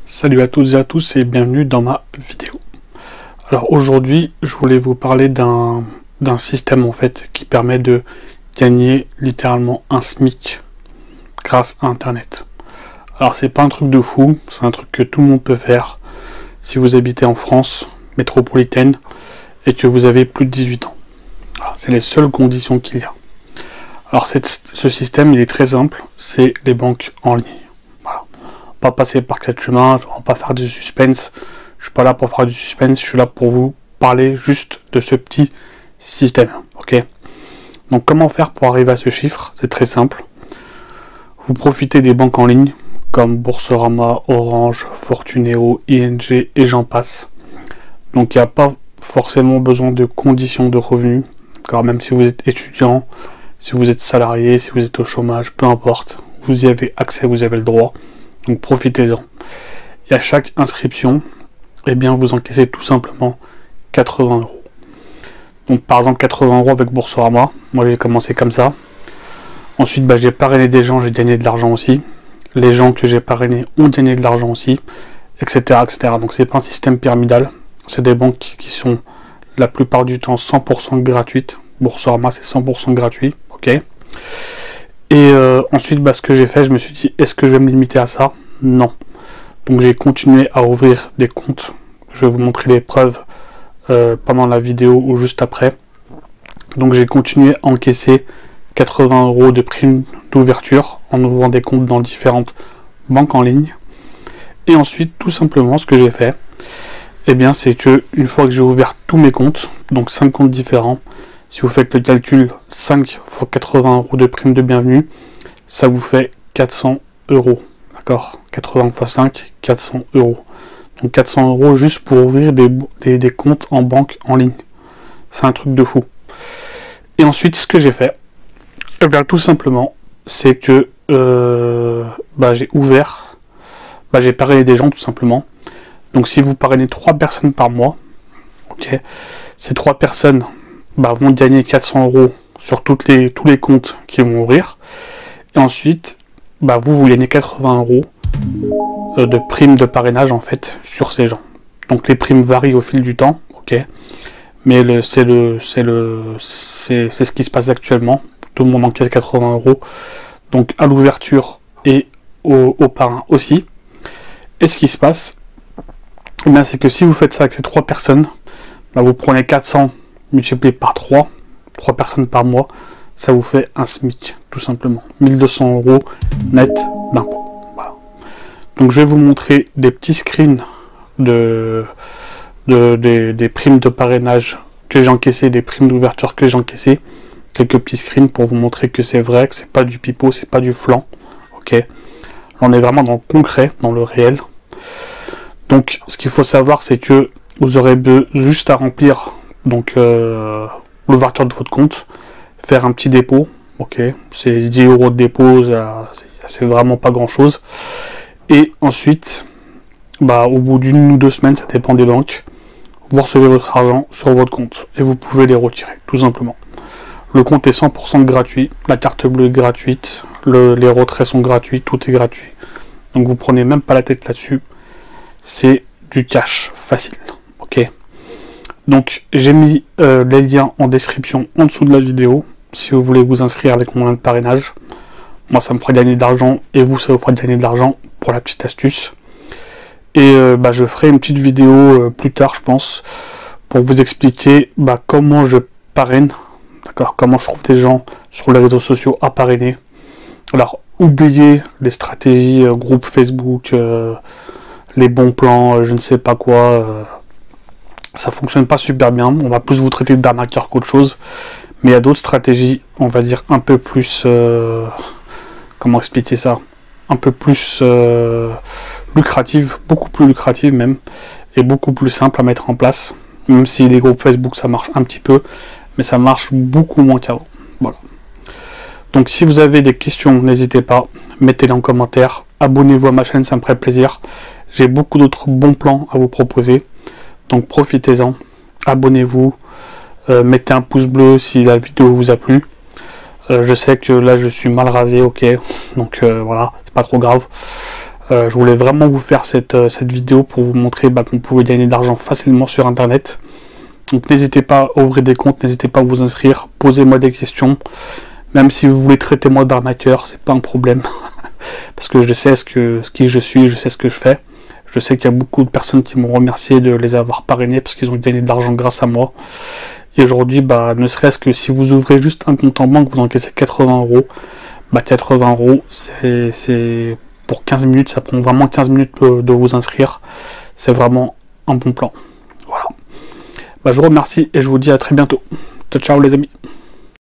Salut à toutes et à tous et bienvenue dans ma vidéo. Alors aujourd'hui je voulais vous parler d'un système en fait qui permet de gagner littéralement un SMIC grâce à internet. Alors c'est pas un truc de fou, c'est un truc que tout le monde peut faire si vous habitez en France métropolitaine et que vous avez plus de 18 ans. C'est les seules conditions qu'il y a. Alors ce système il est très simple, c'est les banques en ligne. Pas passer par quatre chemins, on va pas faire du suspense. Je suis pas là pour faire du suspense, je suis là pour vous parler juste de ce petit système. Ok. Donc comment faire pour arriver à ce chiffre? C'est très simple. Vous profitez des banques en ligne comme Boursorama, Orange, Fortunéo, ING et j'en passe. Donc il n'y a pas forcément besoin de conditions de revenus. Car même si vous êtes étudiant, si vous êtes salarié, si vous êtes au chômage, peu importe, vous y avez accès, vous avez le droit. Donc profitez-en. Et à chaque inscription, eh bien vous encaissez tout simplement 80 euros. Donc par exemple 80 euros avec Boursorama. Moi j'ai commencé comme ça. Ensuite j'ai parrainé des gens, j'ai gagné de l'argent aussi. Les gens que j'ai parrainés ont gagné de l'argent aussi, etc. etc. Donc c'est pas un système pyramidal. C'est des banques qui sont la plupart du temps 100% gratuites. Boursorama c'est 100% gratuit. Ok. Et ensuite, ce que j'ai fait, je me suis dit, est-ce que je vais me limiter à ça? Non. Donc j'ai continué à ouvrir des comptes. Je vais vous montrer les preuves pendant la vidéo ou juste après. Donc j'ai continué à encaisser 80 euros de prime d'ouverture en ouvrant des comptes dans différentes banques en ligne. Et ensuite, tout simplement, ce que j'ai fait, eh bien, c'est que une fois que j'ai ouvert tous mes comptes, donc 5 comptes différents, si vous faites le calcul, 5 x 80 euros de prime de bienvenue, ça vous fait 400 euros. D'accord? 80 x 5, 400 euros. Donc 400 euros juste pour ouvrir des comptes en banque en ligne. C'est un truc de fou. Et ensuite, ce que j'ai fait, eh bien, tout simplement, c'est que j'ai ouvert, j'ai parrainé des gens tout simplement. Donc si vous parrainez 3 personnes par mois, ok, ces 3 personnes vont gagner 400 euros sur tous les comptes qui vont ouvrir. Et ensuite, vous gagnez 80 euros de primes de parrainage en fait sur ces gens. Donc les primes varient au fil du temps, ok. Mais c'est ce qui se passe actuellement. Tout le monde encaisse 80 euros. Donc à l'ouverture et au parrain aussi. Et ce qui se passe, c'est que si vous faites ça avec ces 3 personnes, vous prenez 400 multiplié par 3 personnes par mois, ça vous fait un SMIC, tout simplement. 1200 euros net d'impôt. Voilà. Donc je vais vous montrer des petits screens des primes de parrainage que j'ai encaissées, des primes d'ouverture que j'ai encaissées. Quelques petits screens pour vous montrer que c'est vrai, que c'est pas du pipeau, c'est pas du flan. Ok. Là, on est vraiment dans le concret, dans le réel. Donc ce qu'il faut savoir, c'est que vous aurez juste à remplir donc l'ouverture de votre compte, faire un petit dépôt, ok, c'est 10 euros de dépôt, c'est vraiment pas grand chose. Et ensuite, au bout d'une ou 2 semaines, ça dépend des banques, vous recevez votre argent sur votre compte et vous pouvez les retirer, tout simplement. Le compte est 100% gratuit, la carte bleue est gratuite, les retraits sont gratuits, tout est gratuit. Donc vous prenez même pas la tête là-dessus, c'est du cash facile, ok. Donc j'ai mis les liens en description en dessous de la vidéo si vous voulez vous inscrire avec mon lien de parrainage. Moi ça me fera gagner de l'argent et vous ça vous fera gagner de l'argent pour la petite astuce. Et je ferai une petite vidéo plus tard je pense pour vous expliquer comment je parraine, d'accord, comment je trouve des gens sur les réseaux sociaux à parrainer. Alors oubliez les stratégies groupe Facebook, les bons plans, je ne sais pas quoi. Ça fonctionne pas super bien, on va plus vous traiter d'arnaqueur qu'autre chose, mais il y a d'autres stratégies, on va dire un peu plus, comment expliquer ça, un peu plus lucrative, beaucoup plus lucrative même, et beaucoup plus simple à mettre en place, même si les groupes Facebook ça marche un petit peu, mais ça marche beaucoup moins qu'avant. Voilà. Donc si vous avez des questions, n'hésitez pas, mettez-les en commentaire, abonnez-vous à ma chaîne, ça me ferait plaisir, j'ai beaucoup d'autres bons plans à vous proposer. Donc profitez-en, abonnez-vous, mettez un pouce bleu si la vidéo vous a plu. Je sais que là je suis mal rasé, ok, donc voilà, c'est pas trop grave. Je voulais vraiment vous faire cette vidéo pour vous montrer qu'on pouvait gagner de l'argent facilement sur internet. Donc n'hésitez pas à ouvrir des comptes, n'hésitez pas à vous inscrire, posez-moi des questions. Même si vous voulez traiter moi d'arnaqueur, c'est pas un problème. Parce que je sais qui je suis, je sais ce que je fais. Je sais qu'il y a beaucoup de personnes qui m'ont remercié de les avoir parrainés parce qu'ils ont gagné de l'argent grâce à moi. Et aujourd'hui, ne serait-ce que si vous ouvrez juste un compte en banque, vous encaissez 80 €. 80 €, c'est pour 15 minutes, ça prend vraiment 15 minutes de vous inscrire. C'est vraiment un bon plan. Voilà. Je vous remercie et je vous dis à très bientôt. Ciao, ciao les amis.